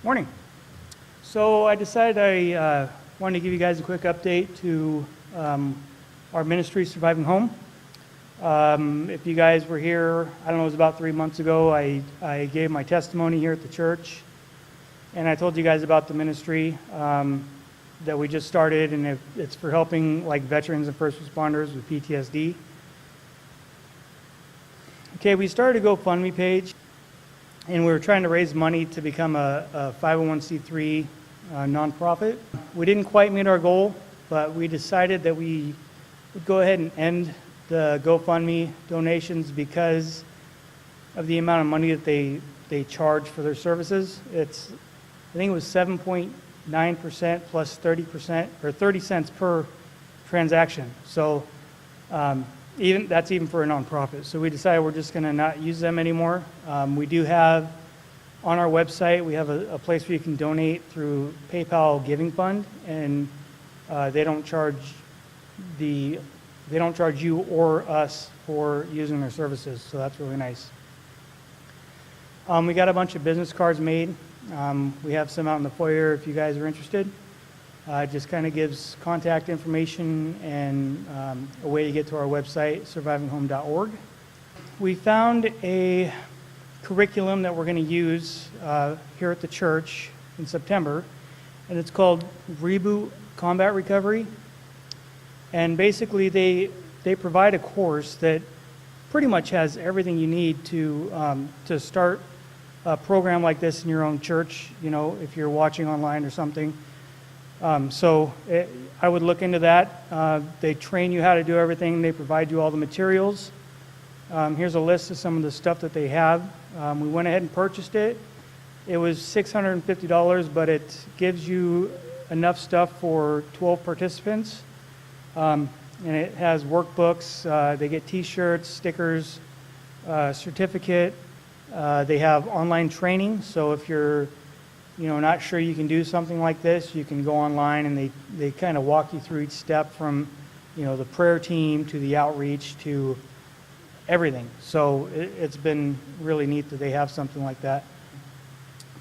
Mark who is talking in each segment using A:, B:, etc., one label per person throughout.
A: Morning. So I decided I wanted to give you guys a quick update to our ministry, Surviving Home. If you guys were here, I don't know, it was about 3 months ago, I gave my testimony here at the church, and I told you guys about the ministry that we just started, and it's for helping like veterans and first responders with PTSD. Okay, we started a GoFundMe page, and we were trying to raise money to become a 501c3 nonprofit. We didn't quite meet our goal, but we decided that we would go ahead and end the GoFundMe donations because of the amount of money that they charge for their services. I think it was 7.9% plus 30%, or 30 cents per transaction. So that's even for a nonprofit. So we decided we're just going to not use them anymore. We do have on our website, we have a place where you can donate through PayPal Giving Fund, and they don't charge you or us for using their services, so that's really nice. We got a bunch of business cards made. We have some out in the foyer if you guys are interested. It just kind of gives contact information and a way to get to our website, survivinghome.org. We found a curriculum that we're going to use here at the church in September, and it's called Reboot Combat Recovery. And basically they provide a course that pretty much has everything you need to start a program like this in your own church, you know, if you're watching online or something. I would look into that. They train you how to do everything. They provide you all the materials. Here's a list of some of the stuff that they have. We went ahead and purchased it. It was $650, but it gives you enough stuff for 12 participants. And it has workbooks. They get t-shirts, stickers, certificate. They have online training. So if you're not sure you can do something like this, you can go online and they kind of walk you through each step from, the prayer team to the outreach to everything. So it's been really neat that they have something like that.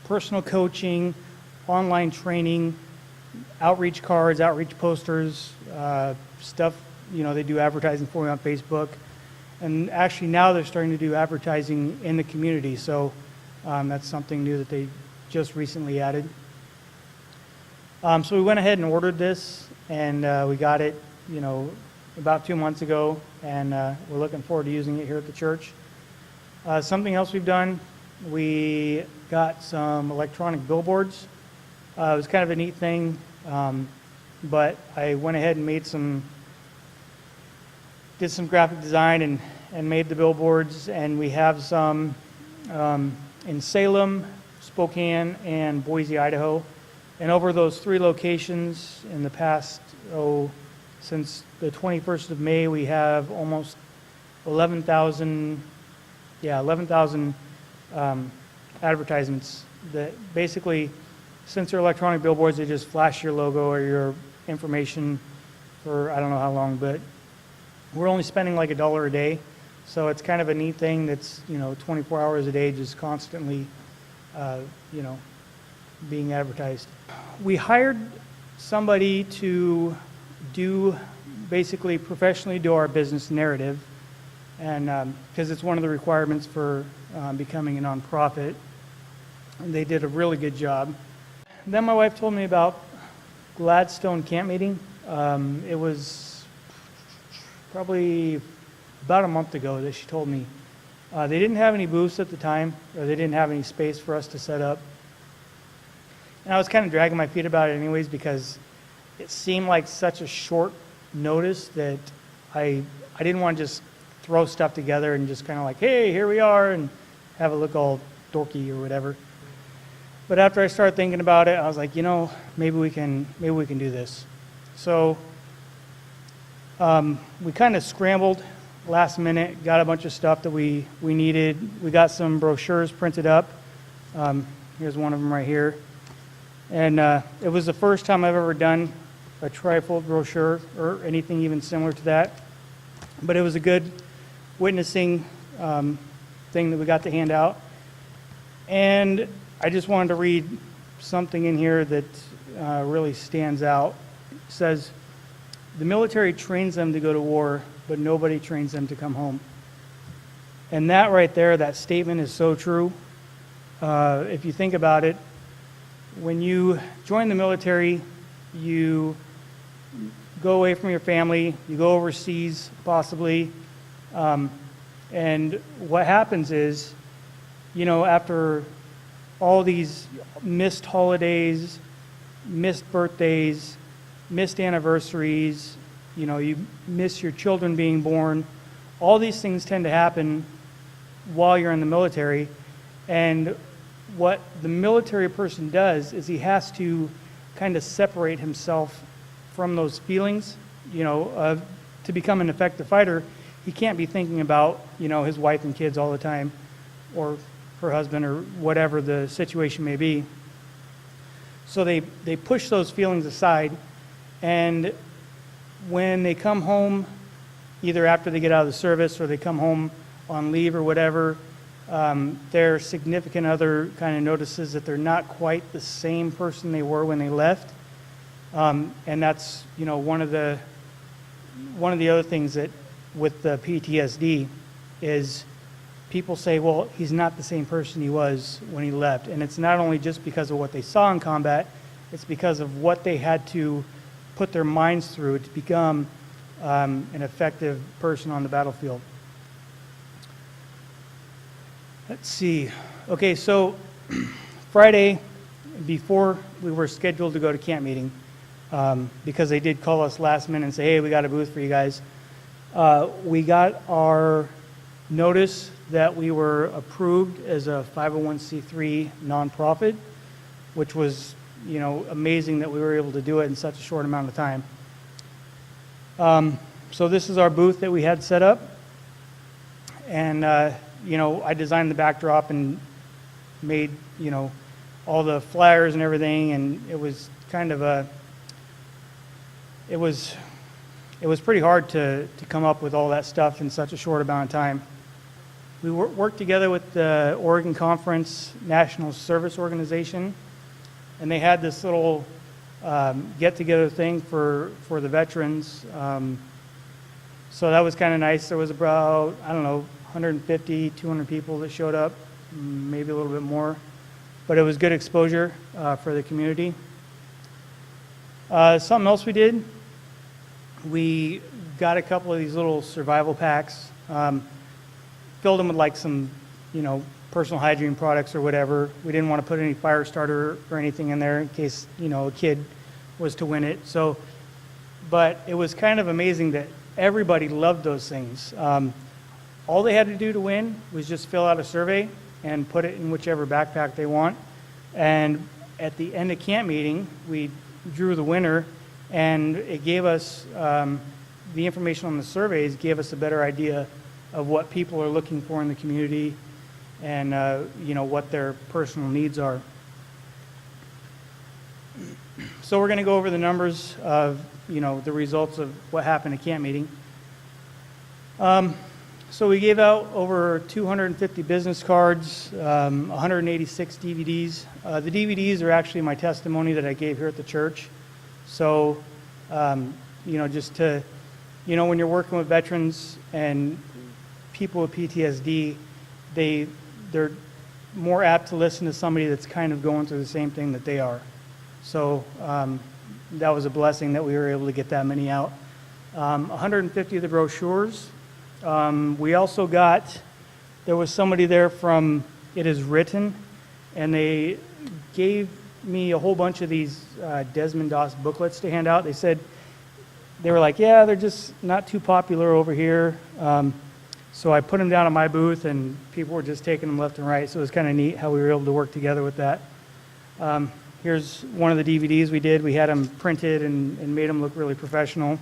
A: Personal coaching, online training, outreach cards, outreach posters, stuff, they do advertising for you on Facebook. And actually now they're starting to do advertising in the community. So that's something new that they just recently added. So we went ahead and ordered this, and we got it, about 2 months ago, and we're looking forward to using it here at the church. Something else we've done, we got some electronic billboards. It was kind of a neat thing, but I went ahead and did some graphic design and made the billboards, and we have some in Salem, Spokane, and Boise, Idaho. And over those 3 locations in the past, since the 21st of May, we have almost 11,000 advertisements that basically, since they're electronic billboards, they just flash your logo or your information for I don't know how long, but we're only spending like $1 a day. So it's kind of a neat thing that's, 24 hours a day, just constantly, being advertised. We hired somebody to basically professionally do our business narrative, and because it's one of the requirements for becoming a nonprofit. And they did a really good job. Then my wife told me about Gladstone camp meeting. It was probably about a month ago that she told me. They didn't have any booths at the time, or they didn't have any space for us to set up. And I was kind of dragging my feet about it anyways, because it seemed like such a short notice that I didn't want to just throw stuff together and just kind of like, hey, here we are, and have it look all dorky or whatever. But after I started thinking about it, I was like, maybe we can do this. So we kind of scrambled last minute, got a bunch of stuff that we needed. We got some brochures printed up. Here's one of them right here. And it was the first time I've ever done a trifold brochure or anything even similar to that. But it was a good witnessing thing that we got to hand out. And I just wanted to read something in here that really stands out. It says, the military trains them to go to war, but nobody trains them to come home. And that right there, that statement is so true. If you think about it, when you join the military, you go away from your family, you go overseas possibly, and what happens is, after all these missed holidays, missed birthdays, missed anniversaries, you miss your children being born, all these things tend to happen while you're in the military. And what the military person does is he has to kind of separate himself from those feelings, to become an effective fighter. He can't be thinking about, his wife and kids all the time, or her husband, or whatever the situation may be. So they push those feelings aside, and when they come home, either after they get out of the service or they come home on leave or whatever, their significant other kind of notices that they're not quite the same person they were when they left. And that's, one of the other things that with the PTSD is people say, well, he's not the same person he was when he left. And it's not only just because of what they saw in combat, it's because of what they had to put their minds through to become an effective person on the battlefield. Let's see. Okay, so Friday, before we were scheduled to go to camp meeting, because they did call us last minute and say, hey, we got a booth for you guys. We got our notice that we were approved as a 501c3 nonprofit, which was, amazing that we were able to do it in such a short amount of time. So this is our booth that we had set up. And, I designed the backdrop and made, all the flyers and everything. And it was kind of it was pretty hard to come up with all that stuff in such a short amount of time. We worked together with the Oregon Conference National Service Organization, and they had this little get-together thing for the veterans. So that was kind of nice. There was about, 150, 200 people that showed up, maybe a little bit more. But it was good exposure for the community. Something else we did, we got a couple of these little survival packs, filled them with like some, personal hygiene products or whatever. We didn't want to put any fire starter or anything in there in case, a kid was to win it. So, but it was kind of amazing that everybody loved those things. All they had to do to win was just fill out a survey and put it in whichever backpack they want. And at the end of camp meeting, we drew the winner, and it gave us, the information on the surveys gave us a better idea of what people are looking for in the community and, what their personal needs are. So we're going to go over the numbers of, the results of what happened at camp meeting. So we gave out over 250 business cards, 186 DVDs. The DVDs are actually my testimony that I gave here at the church. So, just to, when you're working with veterans and people with PTSD, they're more apt to listen to somebody that's kind of going through the same thing that they are. So that was a blessing that we were able to get that many out. 150 of the brochures. We also there was somebody there from It Is Written, and they gave me a whole bunch of these Desmond Doss booklets to hand out. They were like, yeah, they're just not too popular over here. So I put them down at my booth, and people were just taking them left and right. So it was kind of neat how we were able to work together with that. Here's one of the DVDs we did. We had them printed and made them look really professional.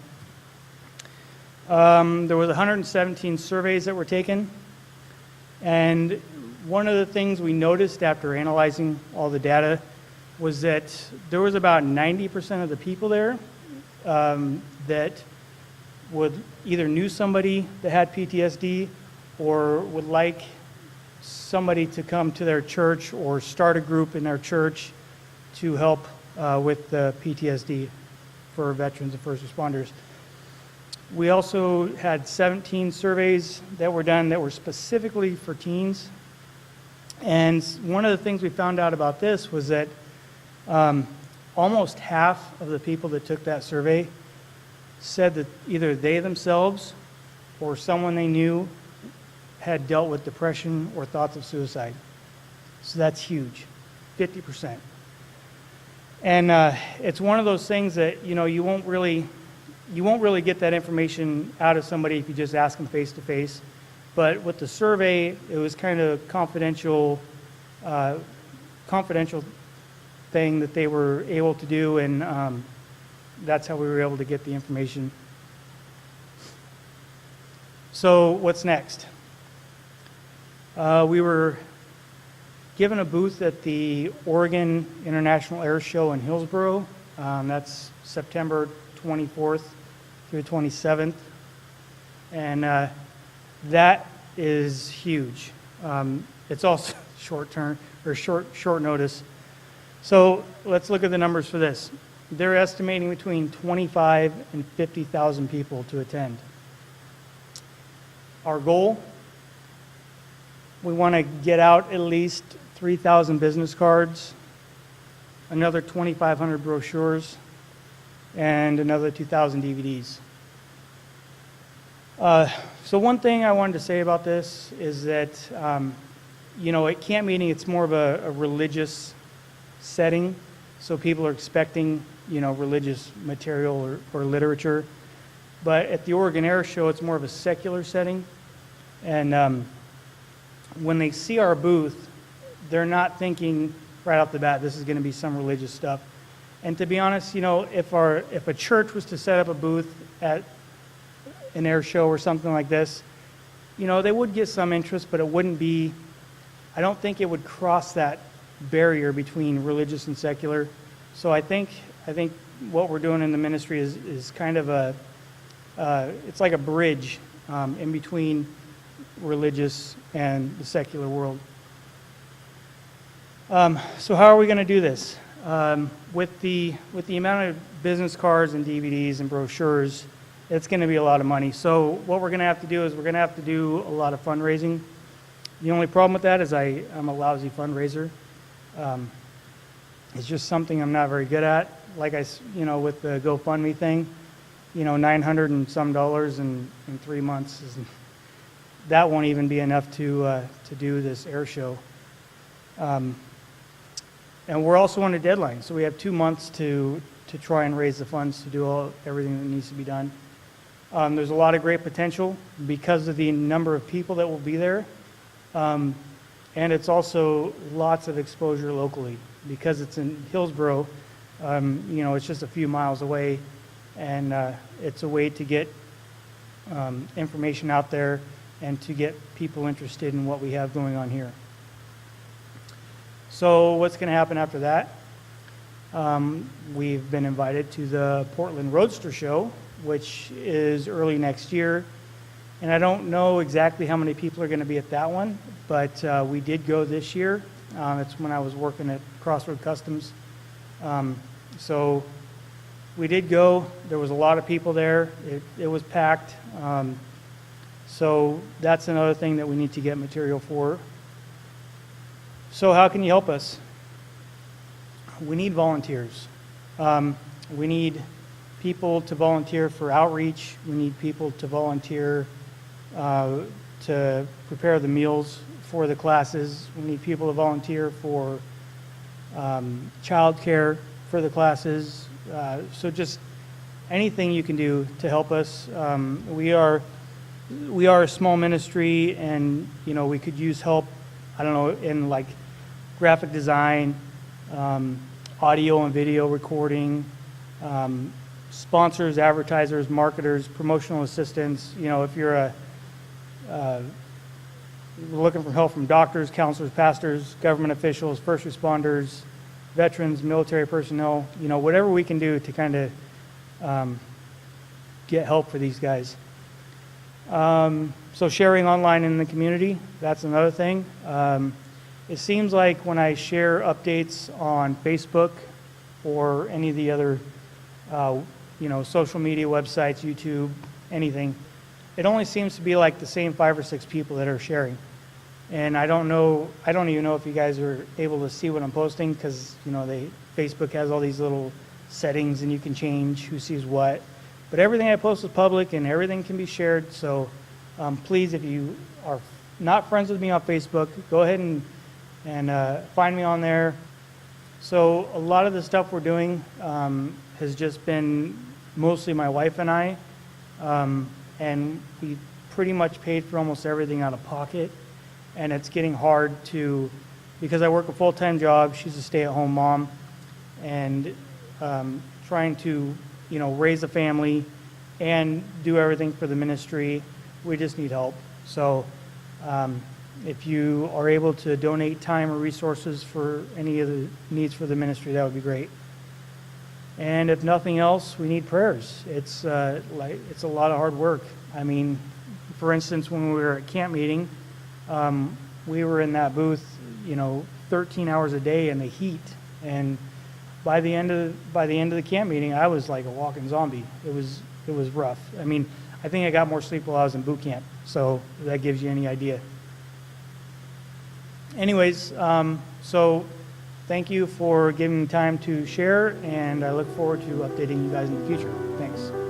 A: There was 117 surveys that were taken, and one of the things we noticed after analyzing all the data was that there was about 90% of the people there that would either knew somebody that had PTSD or would like somebody to come to their church or start a group in their church to help with the PTSD for veterans and first responders. We also had 17 surveys that were done that were specifically for teens. And one of the things we found out about this was that almost half of the people that took that survey said that either they themselves or someone they knew had dealt with depression or thoughts of suicide. So that's huge, 50%. And it's one of those things that, you know, you won't really get that information out of somebody if you just ask them face to face. But with the survey, it was kind of confidential thing that they were able to do, and that's how we were able to get the information. So what's next? We were given a booth at the Oregon International Air Show in Hillsboro. That's September 24th through 27th. And that is huge. It's also short notice. So let's look at the numbers for this. They're estimating between 25 and 50,000 people to attend. Our goal, we want to get out at least 3,000 business cards, another 2,500 brochures, and another 2,000 DVDs. So one thing I wanted to say about this is that, you know, at camp meeting, it's more of a religious setting, so people are expecting, you know, religious material or literature. But at the Oregon Air Show, it's more of a secular setting. And when they see our booth, they're not thinking right off the bat, this is going to be some religious stuff. And to be honest, you know, if a church was to set up a booth at an air show or something like this, you know, they would get some interest, but it wouldn't be, I don't think it would cross that barrier between religious and secular. So I think what we're doing in the ministry is kind of it's like a bridge in between religious and the secular world. So how are we going to do this? With the amount of business cards and DVDs and brochures, it's going to be a lot of money. So what we're going to have to do is we're going to have to do a lot of fundraising. The only problem with that is I'm a lousy fundraiser. It's just something I'm not very good at. Like you know, with the GoFundMe thing, you know, $900 and some in 3 months that won't even be enough to do this air show. And we're also on a deadline, so we have 2 months to try and raise the funds to do everything that needs to be done. There's a lot of great potential because of the number of people that will be there. And it's also lots of exposure locally. Because it's in Hillsboro, you know, it's just a few miles away, and it's a way to get information out there and to get people interested in what we have going on here. So what's going to happen after that? We've been invited to the Portland Roadster Show, which is early next year. And I don't know exactly how many people are going to be at that one, but we did go this year. It's when I was working at Crossroad Customs. So we did go. There was a lot of people there. It was packed. So that's another thing that we need to get material for. So how can you help us? We need volunteers. We need people to volunteer for outreach. We need people to volunteer to prepare the meals for the classes. We need people to volunteer for childcare for the classes. So just anything you can do to help us. We are a small ministry, and you know, we could use help. I don't know, in like graphic design, audio and video recording, sponsors, advertisers, marketers, promotional assistants. You know, if you're looking for help from doctors, counselors, pastors, government officials, first responders, veterans, military personnel, you know, whatever we can do to kind of get help for these guys. So sharing online in the community, that's another thing. it seems like when I share updates on Facebook or any of the other, social media websites, YouTube, anything, it only seems to be like the same 5 or 6 people that are sharing. And I don't even know if you guys are able to see what I'm posting, because, Facebook has all these little settings and you can change who sees what. But everything I post is public and everything can be shared. So please, if you are not friends with me on Facebook, go ahead and find me on there. So a lot of the stuff we're doing has just been mostly my wife and I. And we pretty much paid for almost everything out of pocket. And it's getting hard because I work a full-time job, she's a stay-at-home mom, and trying to, raise a family and do everything for the ministry. We just need help. So if you are able to donate time or resources for any of the needs for the ministry, that would be great. And if nothing else, we need prayers. It's a lot of hard work. I mean, for instance, when we were at camp meeting, we were in that booth, 13 hours a day in the heat. And by the end of the camp meeting, I was like a walking zombie. It was rough. I mean, I think I got more sleep while I was in boot camp. So that gives you any idea. Anyways, so thank you for giving me time to share, and I look forward to updating you guys in the future. Thanks.